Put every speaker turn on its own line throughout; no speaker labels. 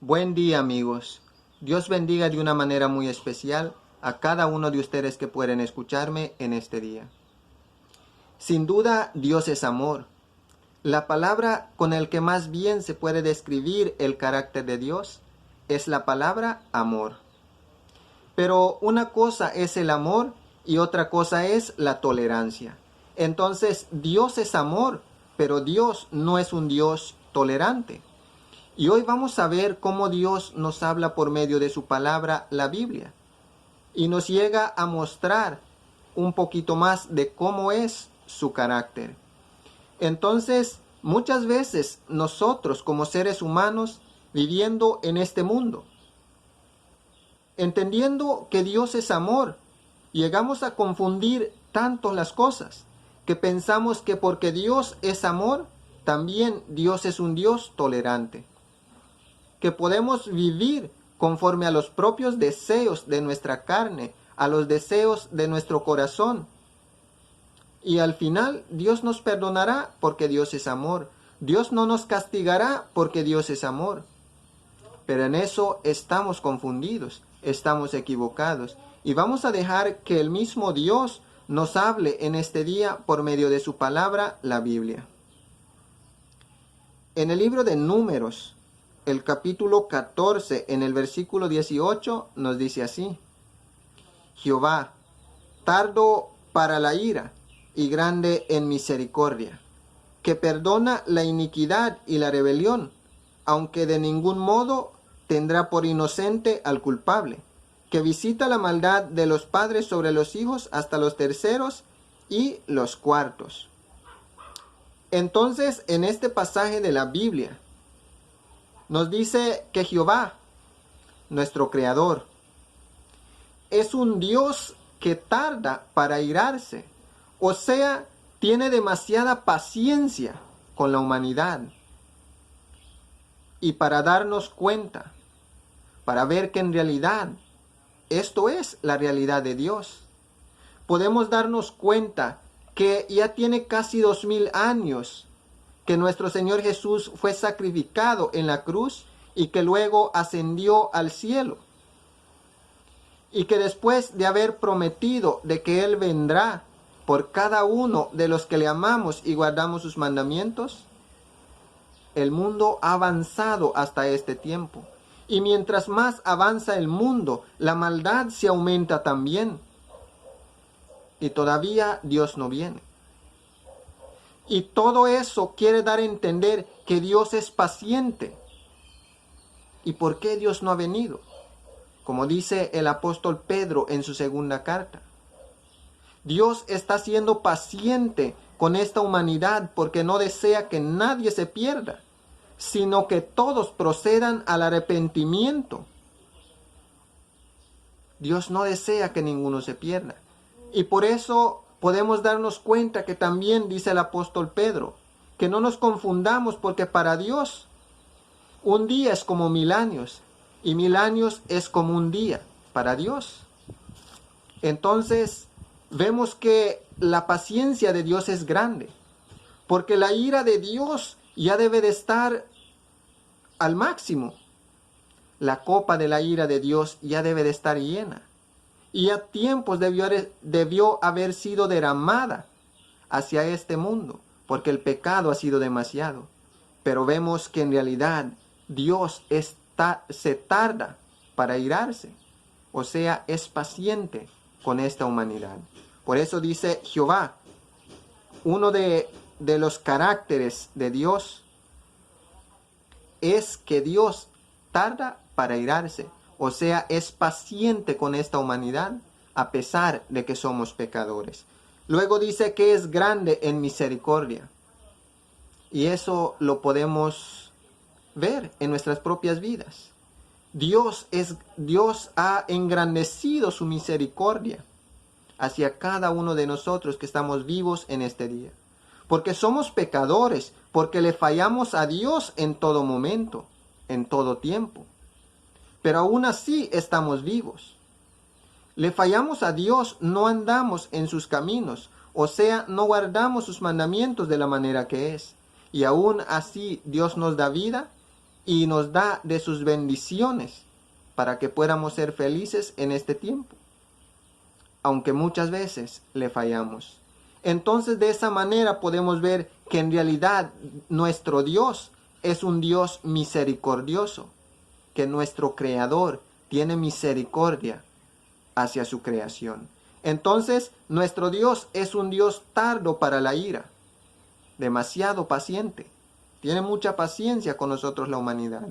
Buen día, amigos. Dios bendiga de una manera muy especial a cada uno de ustedes que pueden escucharme en este día. Sin duda, Dios es amor. La palabra con el que más bien se puede describir el carácter de Dios es la palabra amor. Pero una cosa es el amor y otra cosa es la tolerancia. Entonces, Dios es amor, pero Dios no es un Dios tolerante. Y hoy vamos a ver cómo Dios nos habla por medio de su palabra, la Biblia, y nos llega a mostrar un poquito más de cómo es su carácter. Entonces, muchas veces nosotros como seres humanos viviendo en este mundo, entendiendo que Dios es amor, llegamos a confundir tanto las cosas que pensamos que porque Dios es amor, también Dios es un Dios tolerante, que podemos vivir conforme a los propios deseos de nuestra carne, a los deseos de nuestro corazón. Y al final Dios nos perdonará porque Dios es amor. Dios no nos castigará porque Dios es amor. Pero en eso estamos confundidos, estamos equivocados. Y vamos a dejar que el mismo Dios nos hable en este día por medio de su palabra, la Biblia. En el libro de Números, el capítulo 14, en el versículo 18, nos dice así: Jehová, tardo para la ira y grande en misericordia, que perdona la iniquidad y la rebelión, aunque de ningún modo tendrá por inocente al culpable, que visita la maldad de los padres sobre los hijos hasta los terceros y los cuartos. Entonces, en este pasaje de la Biblia, nos dice que Jehová, nuestro Creador, es un Dios que tarda para airarse, o sea, tiene demasiada paciencia con la humanidad. Y para darnos cuenta, para ver que en realidad esto es la realidad de Dios, podemos darnos cuenta que ya tiene casi 2000 años que nuestro Señor Jesús fue sacrificado en la cruz y que luego ascendió al cielo. Y que después de haber prometido de que Él vendrá por cada uno de los que le amamos y guardamos sus mandamientos, el mundo ha avanzado hasta este tiempo. Y mientras más avanza el mundo, la maldad se aumenta también. Y todavía Dios no viene. Y todo eso quiere dar a entender que Dios es paciente. ¿Y por qué Dios no ha venido? Como dice el apóstol Pedro en su segunda carta. Dios está siendo paciente con esta humanidad porque no desea que nadie se pierda, sino que todos procedan al arrepentimiento. Dios no desea que ninguno se pierda. Y por eso podemos darnos cuenta que también dice el apóstol Pedro, que no nos confundamos porque para Dios un día es como 1000 años y 1000 años es como un día para Dios. Entonces vemos que la paciencia de Dios es grande, porque la ira de Dios ya debe de estar al máximo. La copa de la ira de Dios ya debe de estar llena. Y a tiempos debió haber sido derramada hacia este mundo, porque el pecado ha sido demasiado. Pero vemos que en realidad Dios se tarda para irarse, o sea, es paciente con esta humanidad. Por eso dice Jehová, uno de los caracteres de Dios es que Dios tarda para irarse. O sea, es paciente con esta humanidad a pesar de que somos pecadores. Luego dice que es grande en misericordia. Y eso lo podemos ver en nuestras propias vidas. Dios ha engrandecido su misericordia hacia cada uno de nosotros que estamos vivos en este día. Porque somos pecadores, porque le fallamos a Dios en todo momento, en todo tiempo. Pero aún así estamos vivos. Le fallamos a Dios, no andamos en sus caminos, o sea, no guardamos sus mandamientos de la manera que es. Y aún así Dios nos da vida y nos da de sus bendiciones para que podamos ser felices en este tiempo, aunque muchas veces le fallamos. Entonces de esa manera podemos ver que en realidad nuestro Dios es un Dios misericordioso, que nuestro Creador tiene misericordia hacia su creación. Entonces nuestro Dios es un Dios tardo para la ira, demasiado paciente, tiene mucha paciencia con nosotros la humanidad.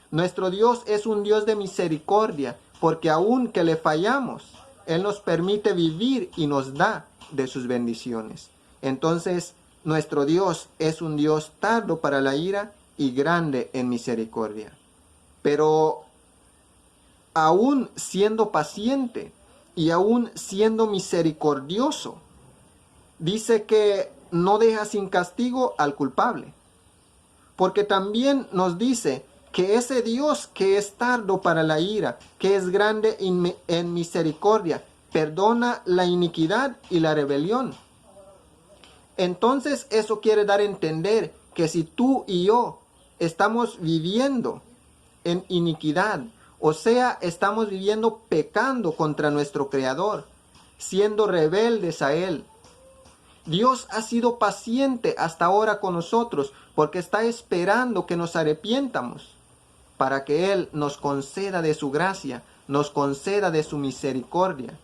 Nuestro Dios es un Dios de misericordia, porque aun que le fallamos, Él nos permite vivir y nos da de sus bendiciones. Entonces, nuestro Dios es un Dios tardo para la ira y grande en misericordia. Pero aún siendo paciente y aún siendo misericordioso, dice que no deja sin castigo al culpable. Porque también nos dice que ese Dios que es tardo para la ira, que es grande en misericordia, perdona la iniquidad y la rebelión. Entonces eso quiere dar a entender que si tú y yo estamos viviendo en iniquidad, o sea, estamos viviendo pecando contra nuestro Creador, siendo rebeldes a Él, Dios ha sido paciente hasta ahora con nosotros porque está esperando que nos arrepientamos para que Él nos conceda de su gracia, nos conceda de su misericordia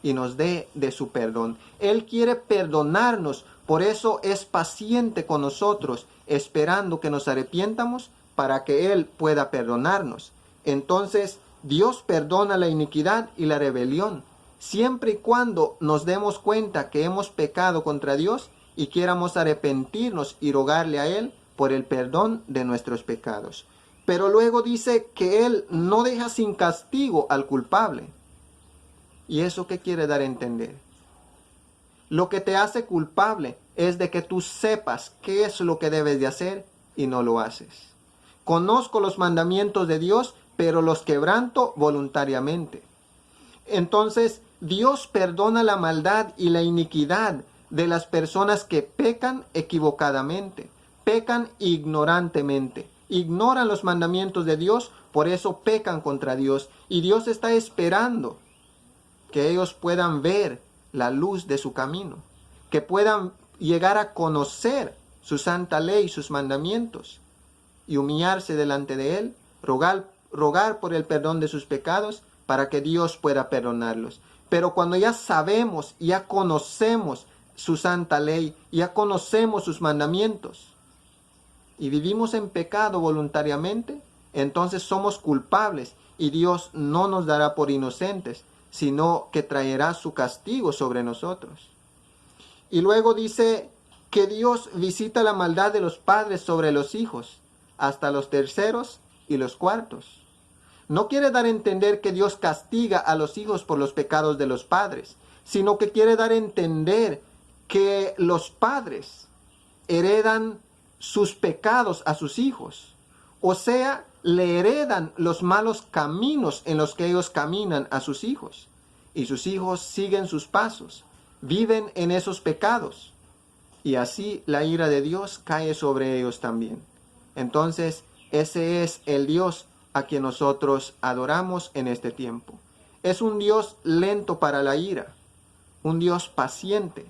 y nos dé de su perdón. Él quiere perdonarnos, por eso es paciente con nosotros, esperando que nos arrepientamos para que Él pueda perdonarnos. Entonces, Dios perdona la iniquidad y la rebelión, siempre y cuando nos demos cuenta que hemos pecado contra Dios y quieramos arrepentirnos y rogarle a Él por el perdón de nuestros pecados. Pero luego dice que Él no deja sin castigo al culpable. ¿Y eso qué quiere dar a entender? Lo que te hace culpable es de que tú sepas qué es lo que debes de hacer y no lo haces. Conozco los mandamientos de Dios, pero los quebranto voluntariamente. Entonces, Dios perdona la maldad y la iniquidad de las personas que pecan equivocadamente, pecan ignorantemente, ignoran los mandamientos de Dios, por eso pecan contra Dios. Y Dios está esperando que ellos puedan ver la luz de su camino, que puedan llegar a conocer su santa ley, sus mandamientos, y humillarse delante de Él, rogar por el perdón de sus pecados, para que Dios pueda perdonarlos. Pero cuando ya sabemos, ya conocemos su santa ley, ya conocemos sus mandamientos, y vivimos en pecado voluntariamente, entonces somos culpables, y Dios no nos dará por inocentes, sino que traerá su castigo sobre nosotros. Y luego dice que Dios visita la maldad de los padres sobre los hijos, hasta los terceros y los cuartos. No quiere dar a entender que Dios castiga a los hijos por los pecados de los padres, sino que quiere dar a entender que los padres heredan sus pecados a sus hijos. O sea, le heredan los malos caminos en los que ellos caminan a sus hijos. Y sus hijos siguen sus pasos, viven en esos pecados. Y así la ira de Dios cae sobre ellos también. Entonces, ese es el Dios a quien nosotros adoramos en este tiempo. Es un Dios lento para la ira, un Dios paciente,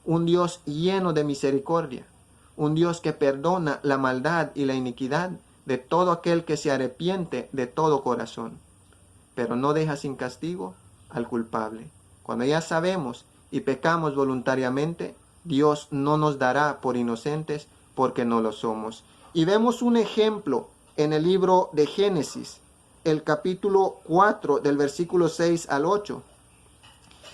un Dios lleno de misericordia, un Dios que perdona la maldad y la iniquidad de todo aquel que se arrepiente de todo corazón, pero no deja sin castigo al culpable. Cuando ya sabemos y pecamos voluntariamente, Dios no nos dará por inocentes porque no lo somos. Y vemos un ejemplo en el libro de Génesis, el capítulo 4, del versículo 6 al 8.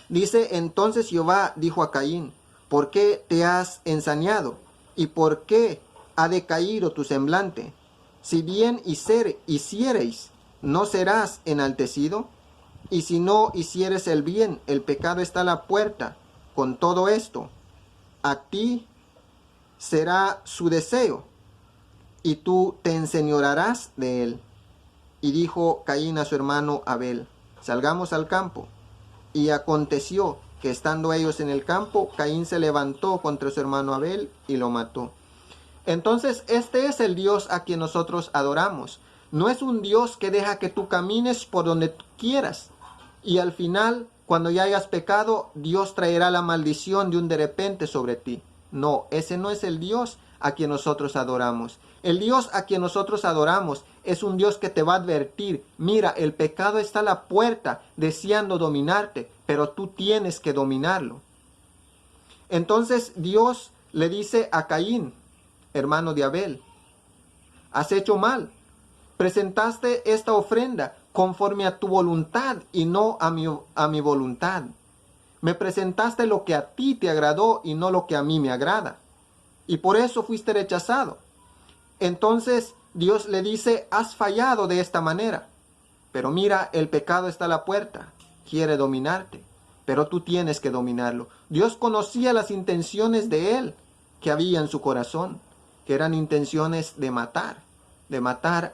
Dice: entonces Jehová dijo a Caín: ¿por qué te has ensañado? ¿Y por qué ha decaído tu semblante? Si bien hiciereis, ¿no serás enaltecido? Y si no hicieres el bien, el pecado está a la puerta. Con todo esto, a ti será su deseo, y tú te enseñorearás de él. Y dijo Caín a su hermano Abel: salgamos al campo. Y aconteció que estando ellos en el campo, Caín se levantó contra su hermano Abel y lo mató. Entonces, este es el Dios a quien nosotros adoramos. No es un Dios que deja que tú camines por donde tú quieras. Y al final, cuando ya hayas pecado, Dios traerá la maldición de repente sobre ti. No, ese no es el Dios a quien nosotros adoramos. El Dios a quien nosotros adoramos es un Dios que te va a advertir: mira, el pecado está a la puerta deseando dominarte, pero tú tienes que dominarlo. Entonces Dios le dice a Caín, hermano de Abel: has hecho mal. Presentaste esta ofrenda conforme a tu voluntad y no a mi voluntad. Me presentaste lo que a ti te agradó y no lo que a mí me agrada. Y por eso fuiste rechazado. Entonces Dios le dice: has fallado de esta manera. Pero mira, el pecado está a la puerta. Quiere dominarte, pero tú tienes que dominarlo. Dios conocía las intenciones de él que había en su corazón, que eran intenciones de matar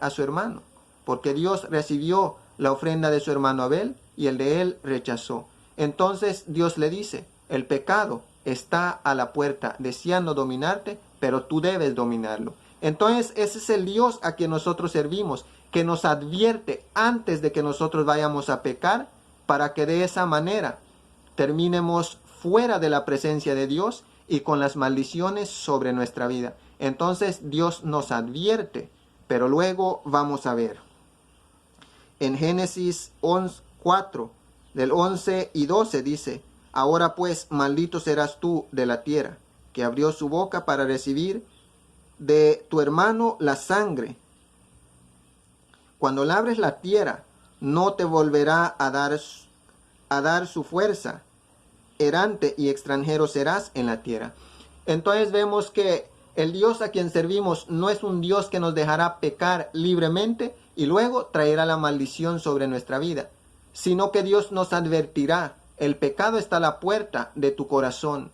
a su hermano, porque Dios recibió la ofrenda de su hermano Abel y el de él rechazó. Entonces Dios le dice: el pecado está a la puerta deseando dominarte, pero tú debes dominarlo. Entonces ese es el Dios a quien nosotros servimos, que nos advierte antes de que nosotros vayamos a pecar, para que de esa manera terminemos fuera de la presencia de Dios y con las maldiciones sobre nuestra vida. Entonces Dios nos advierte, pero luego vamos a ver. En Génesis 4, del 11 y 12 dice: ahora pues, maldito serás tú de la tierra, que abrió su boca para recibir de tu hermano la sangre. Cuando labres la tierra, no te volverá a dar su fuerza. Errante y extranjero serás en la tierra. Entonces vemos que el Dios a quien servimos no es un Dios que nos dejará pecar libremente y luego traerá la maldición sobre nuestra vida, sino que Dios nos advertirá: el pecado está a la puerta de tu corazón.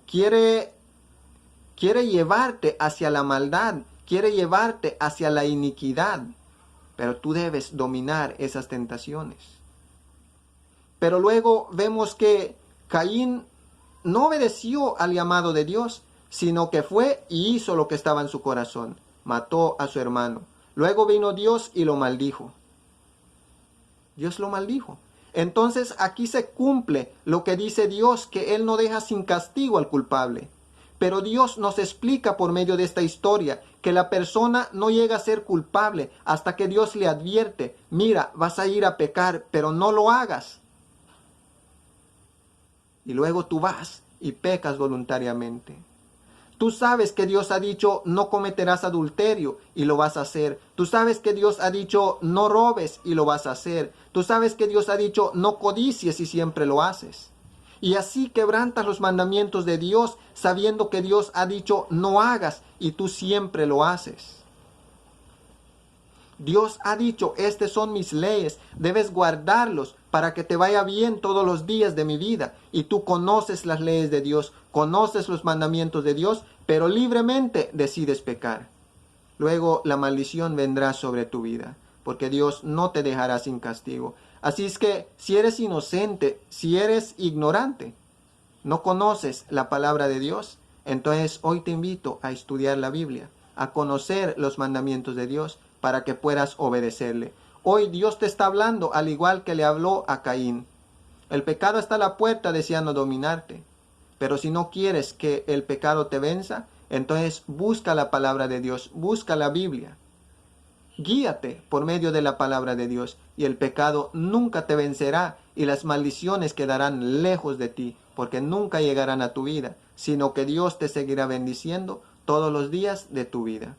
Quiere llevarte hacia la maldad, quiere llevarte hacia la iniquidad, pero tú debes dominar esas tentaciones. Pero luego vemos que Caín no obedeció al llamado de Dios, sino que fue y hizo lo que estaba en su corazón: mató a su hermano. Luego vino Dios y lo maldijo. Dios lo maldijo. Entonces aquí se cumple lo que dice Dios, que Él no deja sin castigo al culpable. Pero Dios nos explica por medio de esta historia que la persona no llega a ser culpable hasta que Dios le advierte: mira, vas a ir a pecar, pero no lo hagas. Y luego tú vas y pecas voluntariamente. Tú sabes que Dios ha dicho: no cometerás adulterio, y lo vas a hacer. Tú sabes que Dios ha dicho: no robes, y lo vas a hacer. Tú sabes que Dios ha dicho: no codicies, y siempre lo haces. Y así quebrantas los mandamientos de Dios, sabiendo que Dios ha dicho: no hagas, y tú siempre lo haces. Dios ha dicho: estas son mis leyes, debes guardarlos para que te vaya bien todos los días de mi vida. Y tú conoces las leyes de Dios, conoces los mandamientos de Dios, pero libremente decides pecar. Luego la maldición vendrá sobre tu vida, porque Dios no te dejará sin castigo. Así es que si eres inocente, si eres ignorante, no conoces la palabra de Dios, entonces hoy te invito a estudiar la Biblia, a conocer los mandamientos de Dios para que puedas obedecerle. Hoy Dios te está hablando al igual que le habló a Caín. El pecado está a la puerta deseando dominarte, pero si no quieres que el pecado te venza, entonces busca la palabra de Dios, busca la Biblia. Guíate por medio de la palabra de Dios y el pecado nunca te vencerá y las maldiciones quedarán lejos de ti, porque nunca llegarán a tu vida, sino que Dios te seguirá bendiciendo todos los días de tu vida.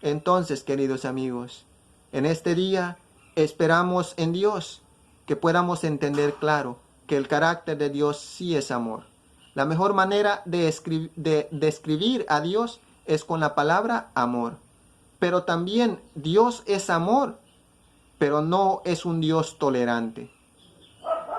Entonces, queridos amigos, en este día esperamos en Dios que podamos entender claro que el carácter de Dios sí es amor. La mejor manera de describir a Dios es con la palabra amor. Pero también Dios es amor, pero no es un Dios tolerante.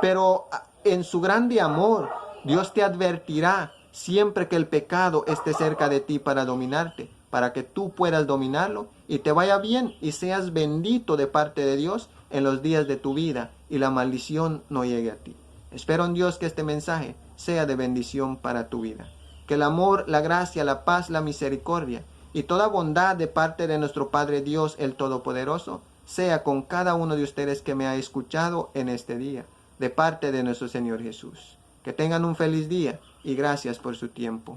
Pero en su grande amor, Dios te advertirá siempre que el pecado esté cerca de ti para dominarte, para que tú puedas dominarlo y te vaya bien y seas bendito de parte de Dios en los días de tu vida y la maldición no llegue a ti. Espero en Dios que este mensaje sea de bendición para tu vida. Que el amor, la gracia, la paz, la misericordia y toda bondad de parte de nuestro Padre Dios, el Todopoderoso, sea con cada uno de ustedes que me ha escuchado en este día, de parte de nuestro Señor Jesús. Que tengan un feliz día y gracias por su tiempo.